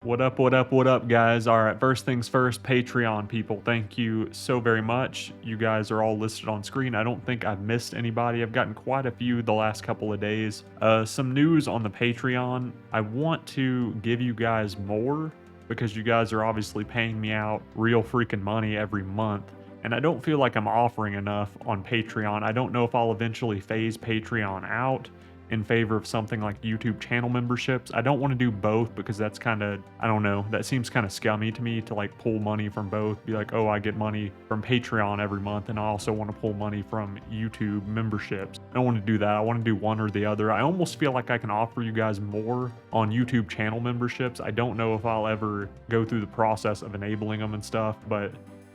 What up, what up, what up, guys? All right, first things first, Patreon people, thank you so very much. You guys are all listed on screen. I don't think I've missed anybody. I've gotten quite a few the last couple of days. Some news on the Patreon. I want to give you guys more because you guys are obviously paying me out real freaking money every month. And I don't feel like I'm offering enough on Patreon. I don't know if I'll eventually phase Patreon out in favor of something like YouTube channel memberships. I don't want to do both because that's kind of, I don't know, that seems kind of scummy to me to like pull money from both. Be like, oh, I get money from Patreon every month and I also want to pull money from YouTube memberships. I don't want to do that. I want to do one or the other. I almost feel like I can offer you guys more on YouTube channel memberships. I don't know if I'll ever go through the process of enabling them and stuff, but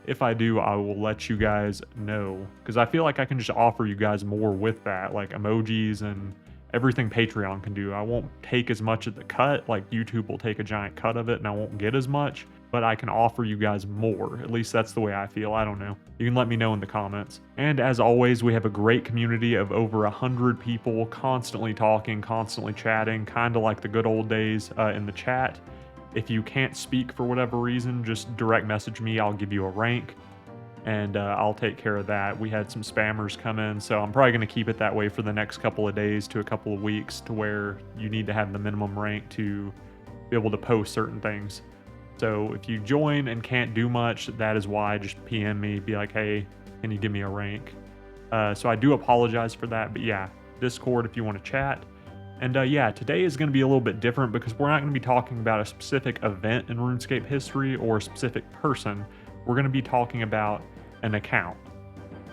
if I do, I will let you guys know because I feel like I can just offer you guys more with that, like emojis and everything Patreon can do. I won't take as much of the cut, like YouTube will take a giant cut of it and I won't get as much, but I can offer you guys more. At least that's the way I feel. I don't know. You can let me know in the comments. And as always, we have a great community of over 100 people constantly talking, constantly chatting, kind of like the good old days in the chat. If you can't speak for whatever reason, just direct message me. I'll give you a rank and I'll take care of that. We had some spammers come in, so I'm probably going to keep it that way for the next couple of days to a couple of weeks to where you need to have the minimum rank to be able to post certain things. So if you join and can't do much, that is why. Just PM me, be like, hey, can you give me a rank? So I do apologize for that, but yeah, Discord if you want to chat. And yeah, today is going to be a little bit different because we're not going to be talking about a specific event in RuneScape history or a specific person. We're going to be talking about an account.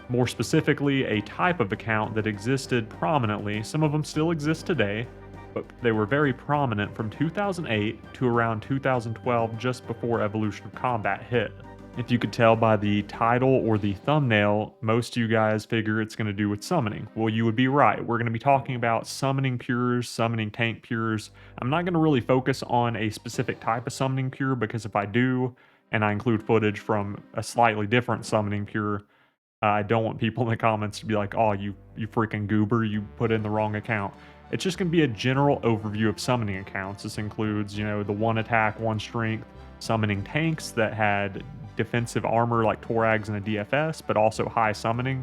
More specifically, a type of account that existed prominently. Some of them still exist today, but they were very prominent from 2008 to around 2012, just before Evolution of Combat hit. If you could tell by the title or the thumbnail, most of you guys figure it's going to do with summoning. Well, you would be right. We're going to be talking about summoning pures, summoning tank pures. I'm not going to really focus on a specific type of summoning pure because if I do, and I include footage from a slightly different summoning pure, I don't want people in the comments to be like, oh, you freaking goober, you put in the wrong account. It's just going to be a general overview of summoning accounts. This includes, you know, the one attack, one strength, summoning tanks that had defensive armor like Torags and a DFS, but also high summoning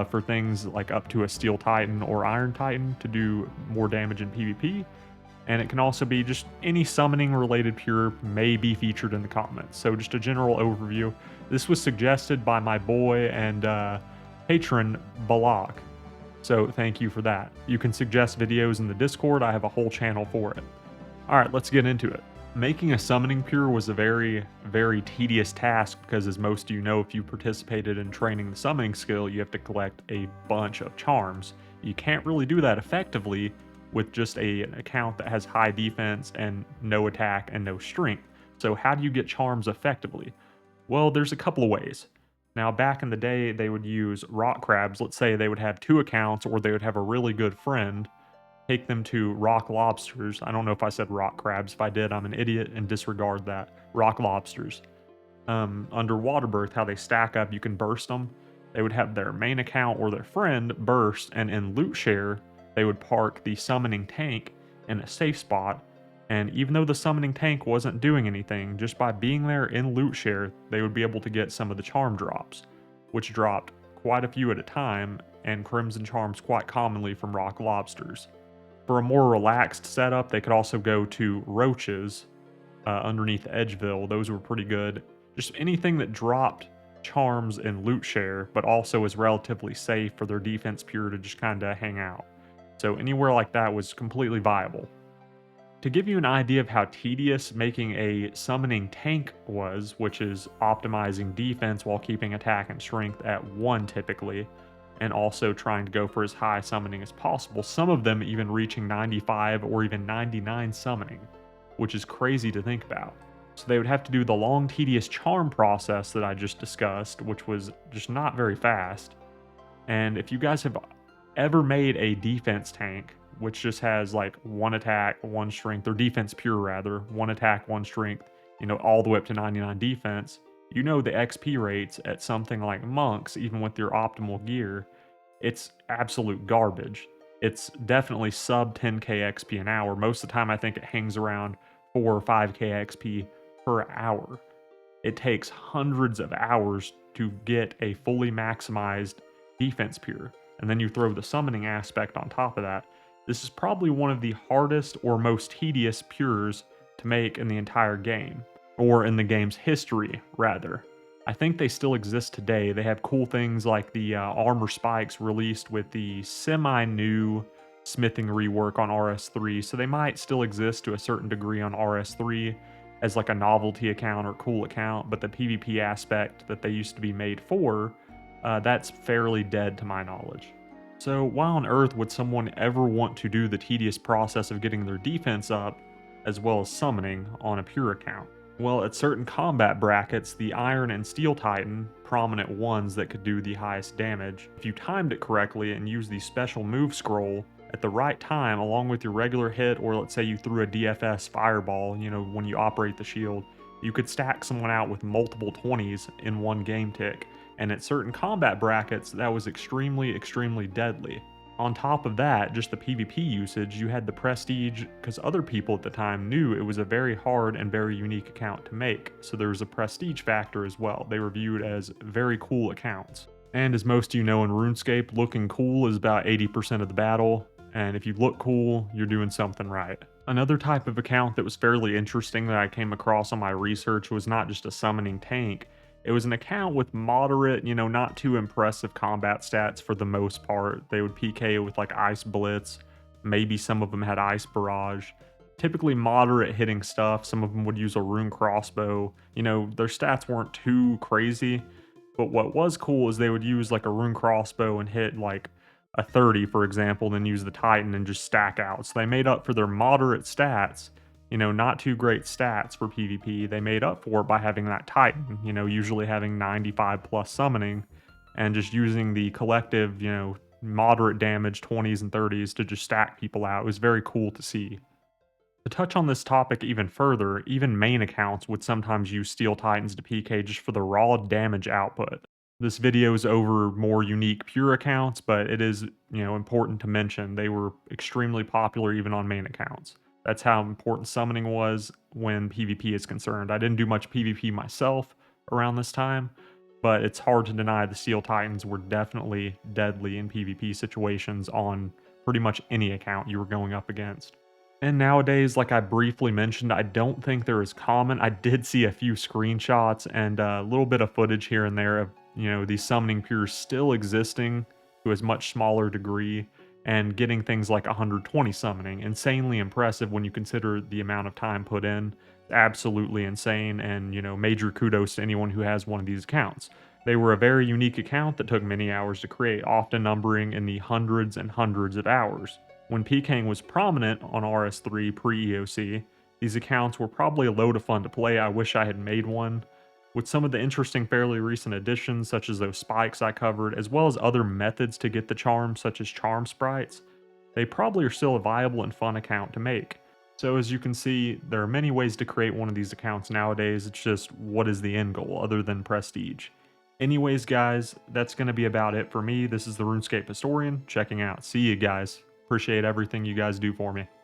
for things like up to a Steel Titan or Iron Titan to do more damage in PvP. And it can also be just any summoning related pure may be featured in the comments. So just a general overview. This was suggested by my boy and patron Balak. So thank you for that. You can suggest videos in the Discord. I have a whole channel for it. All right, let's get into it. Making a summoning pure was a very, very tedious task because, as most of you know, if you participated in training the summoning skill, you have to collect a bunch of charms. You can't really do that effectively with just an account that has high defense and no attack and no strength. So how do you get charms effectively? Well, there's a couple of ways. Now, back in the day, they would use rock crabs. Let's say they would have two accounts, or they would have a really good friend. Take them to rock lobsters. I don't know if I said rock crabs. If I did, I'm an idiot and disregard that. Rock lobsters. Under water birth, how they stack up, you can burst them. They would have their main account or their friend burst, and in loot share, they would park the summoning tank in a safe spot. And even though the summoning tank wasn't doing anything, just by being there in loot share, they would be able to get some of the charm drops, which dropped quite a few at a time, and crimson charms quite commonly from rock lobsters. For a more relaxed setup, they could also go to roaches underneath Edgeville. Those were pretty good. Just anything that dropped charms in loot share, but also is relatively safe for their defense pure to just kind of hang out. So anywhere like that was completely viable. To give you an idea of how tedious making a summoning tank was, which is optimizing defense while keeping attack and strength at 1 typically, and also trying to go for as high summoning as possible, some of them even reaching 95 or even 99 summoning, which is crazy to think about. So they would have to do the long, tedious charm process that I just discussed, which was just not very fast. And if you guys have ever made a defense tank, which just has like 1 attack, 1 strength, or defense pure rather, 1 attack, 1 strength, you know, all the way up to 99 defense, you know the XP rates at something like monks, even with your optimal gear, it's absolute garbage. It's definitely sub 10k XP an hour. Most of the time I think it hangs around 4 or 5k XP per hour. It takes hundreds of hours to get a fully maximized defense pure. And then you throw the summoning aspect on top of that. This is probably one of the hardest or most tedious pures to make in the entire game, or in the game's history, rather. I think they still exist today. They have cool things like the armor spikes released with the semi-new smithing rework on RS3, so they might still exist to a certain degree on RS3 as like a novelty account or cool account, but the PvP aspect that they used to be made for, that's fairly dead to my knowledge. So why on earth would someone ever want to do the tedious process of getting their defense up, as well as summoning, on a pure account? Well, at certain combat brackets, the Iron and Steel Titan, prominent ones that could do the highest damage, if you timed it correctly and used the special move scroll at the right time along with your regular hit, or let's say you threw a DFS fireball, you know, when you operate the shield, you could stack someone out with multiple 20s in one game tick, and at certain combat brackets, that was extremely deadly. On top of that, just the PvP usage, you had the prestige, because other people at the time knew it was a very hard and very unique account to make, so there was a prestige factor as well. They were viewed as very cool accounts. And as most of you know in RuneScape, looking cool is about 80% of the battle, and if you look cool, you're doing something right. Another type of account that was fairly interesting that I came across on my research was not just a summoning tank. It was an account with moderate, you know, not too impressive combat stats for the most part. They would PK with like Ice Blitz, maybe some of them had Ice Barrage. Typically moderate hitting stuff, some of them would use a Rune Crossbow. You know, their stats weren't too crazy, but what was cool is they would use like a Rune Crossbow and hit like a 30, for example, then use the Titan and just stack out. So they made up for their moderate stats, you know, not too great stats for PvP. They made up for it by having that Titan, you know, usually having 95 plus summoning and just using the collective, you know, moderate damage 20s and 30s to just stack people out. It was very cool to see. To touch on this topic even further, even main accounts would sometimes use Steel Titans to PK just for the raw damage output. This video is over more unique pure accounts, but it is, you know, important to mention they were extremely popular even on main accounts. That's how important summoning was when PvP is concerned. I didn't do much PvP myself around this time, but it's hard to deny the Steel Titans were definitely deadly in PvP situations on pretty much any account you were going up against. And nowadays, like I briefly mentioned, I don't think they're as common. I did see a few screenshots and a little bit of footage here and there of, you know, these summoning pures still existing to a much smaller degree and getting things like 120 summoning. Insanely impressive when you consider the amount of time put in. Absolutely insane, and, you know, major kudos to anyone who has one of these accounts. They were a very unique account that took many hours to create, often numbering in the hundreds and hundreds of hours. When Pking was prominent on RS3 pre-EOC, these accounts were probably a load of fun to play. I wish I had made one. With some of the interesting fairly recent additions, such as those spikes I covered, as well as other methods to get the charms, such as charm sprites, they probably are still a viable and fun account to make. So as you can see, there are many ways to create one of these accounts nowadays. It's just, what is the end goal other than prestige? Anyways, guys, that's going to be about it for me. This is the RuneScape Historian checking out. See you guys. Appreciate everything you guys do for me.